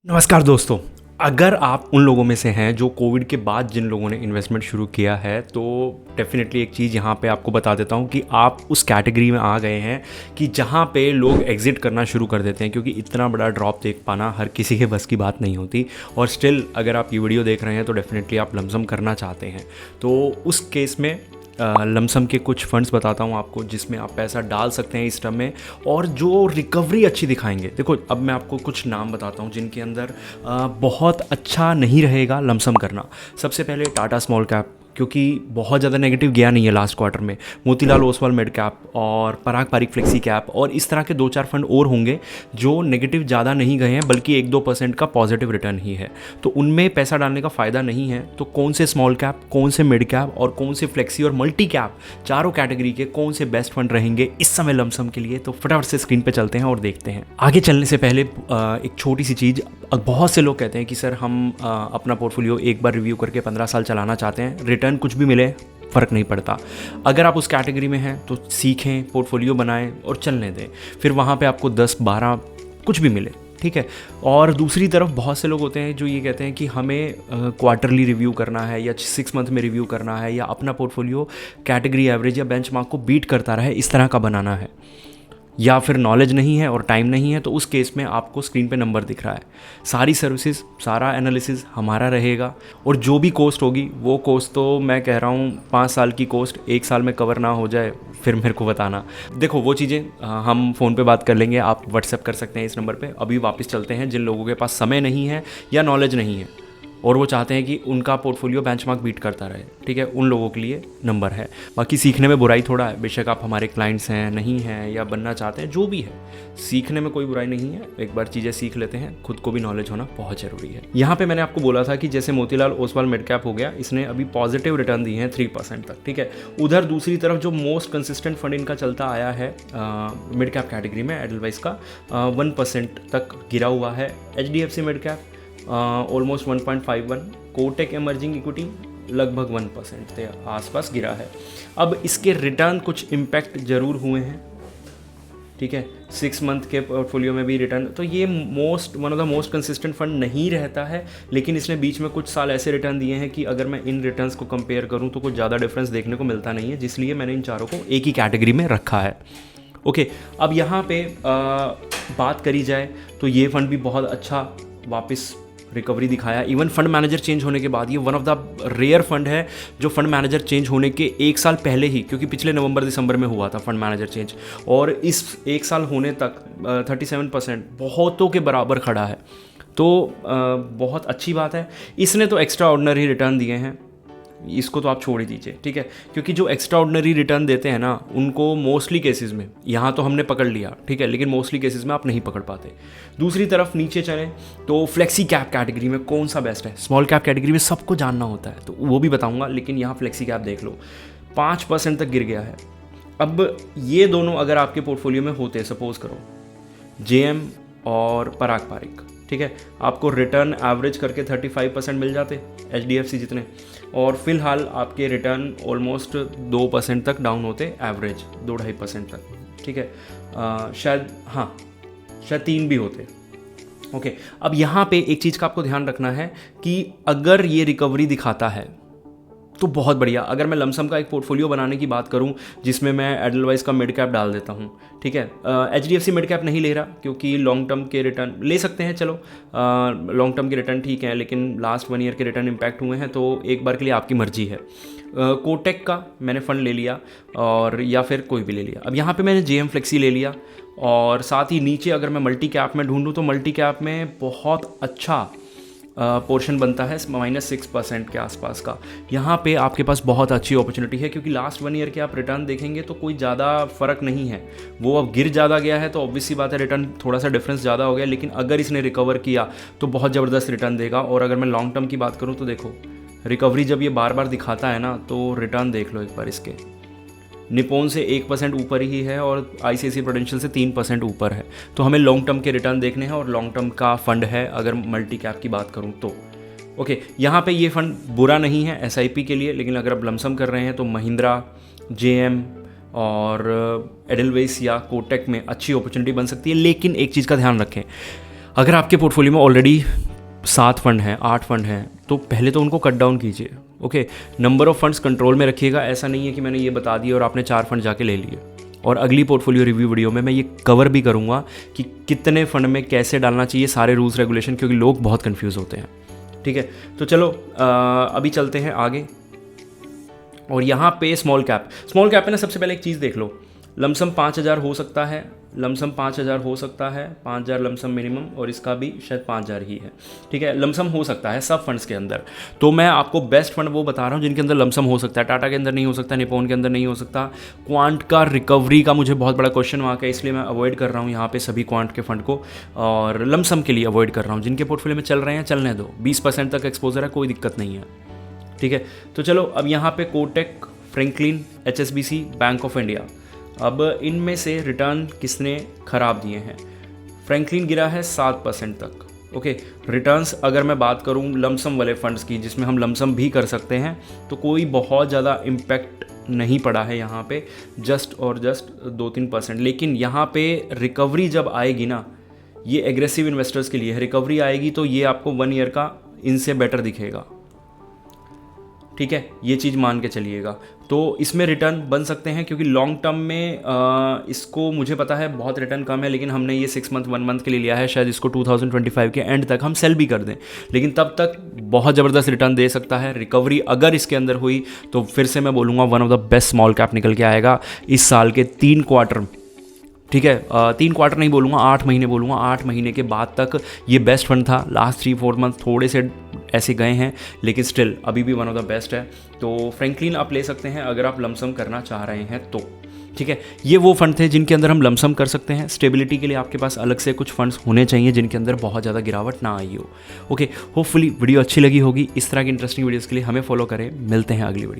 नमस्कार दोस्तों। अगर आप उन लोगों में से हैं जो कोविड के बाद जिन लोगों ने इन्वेस्टमेंट शुरू किया है, तो डेफिनेटली एक चीज़ यहाँ पे आपको बता देता हूँ कि आप उस कैटेगरी में आ गए हैं कि जहाँ पे लोग एग्ज़िट करना शुरू कर देते हैं, क्योंकि इतना बड़ा ड्रॉप देख पाना हर किसी के बस की बात नहीं होती। और स्टिल अगर आप ये वीडियो देख रहे हैं तो डेफिनेटली आप लमसम करना चाहते हैं। तो उस केस में लमसम के कुछ फंड्स बताता हूँ आपको, जिसमें आप पैसा डाल सकते हैं इस टर्म में और जो रिकवरी अच्छी दिखाएंगे। देखो, अब मैं आपको कुछ नाम बताता हूँ जिनके अंदर बहुत अच्छा नहीं रहेगा लमसम करना। सबसे पहले टाटा स्मॉल कैप, क्योंकि बहुत ज़्यादा नेगेटिव गया नहीं है लास्ट क्वार्टर में। मोतीलाल ओसवाल मिड कैप और पराग पारिक फ्लेक्सी कैप और इस तरह के 2-4 फंड और होंगे जो नेगेटिव ज़्यादा नहीं गए हैं, बल्कि 1-2% का पॉजिटिव रिटर्न ही है। तो उनमें पैसा डालने का फ़ायदा नहीं है। तो कौन से स्मॉल कैप, कौन से मिड कैप और कौन से फ्लेक्सी और मल्टी कैप, चारों कैटेगरी के कौन से बेस्ट फंड रहेंगे इस समय लमसम के लिए, तो फटाफट से स्क्रीन पर चलते हैं और देखते हैं। आगे चलने से पहले एक छोटी सी चीज़, बहुत से लोग कहते हैं कि सर हम अपना पोर्टफोलियो एक बार रिव्यू करके 15 साल चलाना चाहते हैं, रिटर्न कुछ भी मिले फ़र्क नहीं पड़ता। अगर आप उस कैटेगरी में हैं तो सीखें, पोर्टफोलियो बनाएं और चलने दें। फिर वहाँ पे आपको 10-12 कुछ भी मिले, ठीक है। और दूसरी तरफ बहुत से लोग होते हैं जो ये कहते हैं कि हमें क्वार्टरली रिव्यू करना है या 6 मंथ में रिव्यू करना है, या अपना पोर्टफोलियो कैटेगरी एवरेज या बेंचमार्क को बीट करता रहे, इस तरह का बनाना है। या फिर नॉलेज नहीं है और टाइम नहीं है, तो उस केस में आपको स्क्रीन पे नंबर दिख रहा है। सारी सर्विसेज, सारा एनालिसिस हमारा रहेगा और जो भी कॉस्ट होगी वो कॉस्ट तो मैं कह रहा हूँ 5 साल की कॉस्ट 1 साल में कवर ना हो जाए फिर मेरे को बताना। देखो, वो चीज़ें हम फ़ोन पे बात कर लेंगे, आप व्हाट्सएप कर सकते हैं इस नंबर पे। अभी वापस चलते हैं जिन लोगों के पास समय नहीं है या नॉलेज नहीं है और वो चाहते हैं कि उनका पोर्टफोलियो बेंचमार्क बीट करता रहे, ठीक है, उन लोगों के लिए नंबर है। बाकी सीखने में बुराई थोड़ा है, बेशक आप हमारे क्लाइंट्स हैं, नहीं हैं या बनना चाहते हैं, जो भी है, सीखने में कोई बुराई नहीं है। एक बार चीज़ें सीख लेते हैं, खुद को भी नॉलेज होना बहुत ज़रूरी है। यहाँ पे मैंने आपको बोला था कि जैसे मोतीलाल ओसवाल मिड कैप हो गया, इसने अभी पॉजिटिव रिटर्न दिए हैं 3% तक, ठीक है। उधर दूसरी तरफ जो मोस्ट कंसिस्टेंट फंड इनका चलता आया है मिड कैप कैटेगरी में, एडलवाइस का 1% तक गिरा हुआ है। HDFC mid cap almost 1.51, Kotak emerging equity लगभग 1% के आसपास गिरा है। अब इसके रिटर्न कुछ इम्पैक्ट ज़रूर हुए हैं, ठीक है। 6 मंथ के पोर्टफोलियो में भी रिटर्न, तो ये one of the most consistent fund नहीं रहता है, लेकिन इसने बीच में कुछ साल ऐसे रिटर्न दिए हैं कि अगर मैं इन रिटर्न्स को कंपेयर करूँ तो कुछ ज़्यादा डिफरेंस देखने को मिलता नहीं है, जिसलिए मैंने इन चारों को एक ही कैटेगरी में रखा है। ओके, अब यहाँ पे बात करी जाए तो ये फंड भी बहुत अच्छा वापस रिकवरी दिखाया। इवन फंड मैनेजर चेंज होने के बाद ये one of the rare fund है जो फंड मैनेजर चेंज होने के 1 साल पहले ही, क्योंकि पिछले नवंबर-दिसंबर में हुआ था फंड मैनेजर चेंज, और इस 1 साल होने तक 37% बहुतों के बराबर खड़ा है। तो बहुत अच्छी बात है। इसने तो एक्स्ट्रा ऑर्डिनरी रिटर्न दिए हैं, इसको तो आप छोड़ ही दीजिए, ठीक है, क्योंकि जो एक्स्ट्रा ऑर्डिनरी रिटर्न देते हैं ना, उनको मोस्टली केसेस में, यहाँ तो हमने पकड़ लिया, ठीक है, लेकिन मोस्टली केसेस में आप नहीं पकड़ पाते। दूसरी तरफ नीचे चलें तो फ्लेक्सी कैप कैटेगरी में कौन सा बेस्ट है। स्मॉल कैप कैटेगरी में सबको जानना होता है तो वो भी बताऊँगा, लेकिन यहाँ फ्लेक्सी कैप देख लो, 5% तक गिर गया है। अब ये दोनों अगर आपके पोर्टफोलियो में होते, सपोज करो JM और पराग पारिक, ठीक है, आपको रिटर्न एवरेज करके 35% मिल जाते HDFC जितने, और फिलहाल आपके रिटर्न ऑलमोस्ट 2% तक डाउन होते, एवरेज 2-2.5% तक, ठीक है। शायद 3 भी होते। ओके, अब यहाँ पे एक चीज़ का आपको ध्यान रखना है कि अगर ये रिकवरी दिखाता है तो बहुत बढ़िया। अगर मैं लमसम का एक पोर्टफोलियो बनाने की बात करूं जिसमें मैं एडलवाइस का मिड कैप डाल देता हूं, ठीक है, HDFC मिड कैप नहीं ले रहा क्योंकि लॉन्ग टर्म के रिटर्न ले सकते हैं, चलो लॉन्ग टर्म के रिटर्न ठीक है, लेकिन लास्ट 1 ईयर के रिटर्न इम्पैक्ट हुए हैं, तो एक बार के लिए आपकी मर्जी है। कोटेक का मैंने फ़ंड ले लिया, और या फिर कोई भी ले लिया। अब यहाँ पे मैंने JM फ्लेक्सी ले लिया, और साथ ही नीचे अगर मैं मल्टी कैप में ढूंढूँ तो मल्टी कैप में बहुत अच्छा पोर्शन बनता है -6% के आसपास का। यहाँ पे आपके पास बहुत अच्छी अपॉर्चुनिटी है, क्योंकि लास्ट 1 ईयर के आप रिटर्न देखेंगे तो कोई ज़्यादा फ़र्क नहीं है। वो अब गिर ज़्यादा गया है तो ऑब्वियस सी बात है, रिटर्न थोड़ा सा डिफरेंस ज़्यादा हो गया, लेकिन अगर इसने रिकवर किया तो बहुत ज़बरदस्त रिटर्न देगा। और अगर मैं लॉन्ग टर्म की बात करूँ तो देखो, रिकवरी जब ये बार बार दिखाता है ना, तो रिटर्न देख लो एक बार इसके। निपोन से 1% ऊपर ही है और ICICI प्रूडेंशियल से 3% ऊपर है। तो हमें लॉन्ग टर्म के रिटर्न देखने हैं, और लॉन्ग टर्म का फंड है अगर मल्टी कैप की बात करूं तो। ओके, यहाँ पे ये फंड बुरा नहीं है SIP के लिए, लेकिन अगर आप लमसम कर रहे हैं तो महिंद्रा, JM और एडलवाइस या कोटेक में अच्छी अपॉर्चुनिटी बन सकती है। लेकिन एक चीज़ का ध्यान रखें, अगर आपके पोर्टफोलियो में ऑलरेडी 7 फंड हैं, 8 फंड हैं, तो पहले तो उनको कट डाउन कीजिए। Okay, number of funds control में रखिएगा। ऐसा नहीं है कि मैंने ये बता दिया और आपने 4 फंड जाके ले लिए। और अगली पोर्टफोलियो रिव्यू वीडियो में मैं ये कवर भी करूँगा कि कितने फंड में कैसे डालना चाहिए, सारे रूल्स रेगुलेशन, क्योंकि लोग बहुत कन्फ्यूज़ होते हैं। ठीक है, तो चलो अभी चलते हैं आगे। और यहाँ पे स्मॉल कैप पे ना सबसे पहले एक चीज़ देख लो, लमसम 5,000 हो सकता है, लमसम 5,000 हो सकता है, 5,000 लमसम मिनिमम, और इसका भी शायद 5,000 ही है। ठीक है, लमसम हो सकता है सब फंड्स के अंदर। तो मैं आपको बेस्ट फंड वो बता रहा हूँ जिनके अंदर लमसम हो सकता है। टाटा के अंदर नहीं हो सकता, निपॉन के अंदर नहीं हो सकता, क्वांट का रिकवरी का मुझे बहुत बड़ा क्वेश्चन मार्क है, इसलिए मैं अवॉइड कर रहा हूँ यहाँ पे सभी क्वांट के फंड को, और लमसम के लिए अवॉइड कर रहा हूँ। जिनके पोर्टफोलियो में चल रहे हैं चलने दो, 20% तक एक्सपोजर है, कोई दिक्कत नहीं है। ठीक है, तो चलो अब यहाँ पे Kotak, Franklin, HSBC, bank of India, अब इनमें से रिटर्न किसने ख़राब दिए हैं? फ्रैंकलिन गिरा है 7% तक। ओके, रिटर्न्स अगर मैं बात करूं लमसम वाले फंड्स की, जिसमें हम लमसम भी कर सकते हैं, तो कोई बहुत ज़्यादा इम्पैक्ट नहीं पड़ा है यहाँ पे, जस्ट 2-3%। लेकिन यहाँ पे रिकवरी जब आएगी ना, ये एग्रेसिव इन्वेस्टर्स के लिए है, रिकवरी आएगी तो ये आपको 1 ईयर का इनसे बेटर दिखेगा। ठीक है, ये चीज़ मान के चलिएगा। तो इसमें रिटर्न बन सकते हैं, क्योंकि लॉन्ग टर्म में इसको मुझे पता है बहुत रिटर्न कम है, लेकिन हमने ये 6 मंथ 1 मंथ के लिए लिया है, शायद इसको 2025 के एंड तक हम सेल भी कर दें, लेकिन तब तक बहुत ज़बरदस्त रिटर्न दे सकता है। रिकवरी अगर इसके अंदर हुई तो फिर से मैं बोलूँगा one of the best small cap निकल के आएगा इस साल के 3 क्वार्टर। ठीक है, 3 क्वार्टर नहीं बोलूँगा, 8 महीने बोलूँगा। 8 महीने के बाद तक ये बेस्ट फंड था। लास्ट 3-4 मंथ थोड़े से ऐसे गए हैं, लेकिन स्टिल अभी भी वन ऑफ द बेस्ट है। तो फ्रैंकलिन आप ले सकते हैं अगर आप लमसम करना चाह रहे हैं तो। ठीक है, ये वो फंड थे जिनके अंदर हम लमसम कर सकते हैं। स्टेबिलिटी के लिए आपके पास अलग से कुछ फंड्स होने चाहिए जिनके अंदर बहुत ज़्यादा गिरावट ना आई हो। ओके, होपफुली वीडियो अच्छी लगी होगी। इस तरह की इंटरेस्टिंग वीडियोज़ के लिए हमें फॉलो करें। मिलते हैं अगली वीडियो।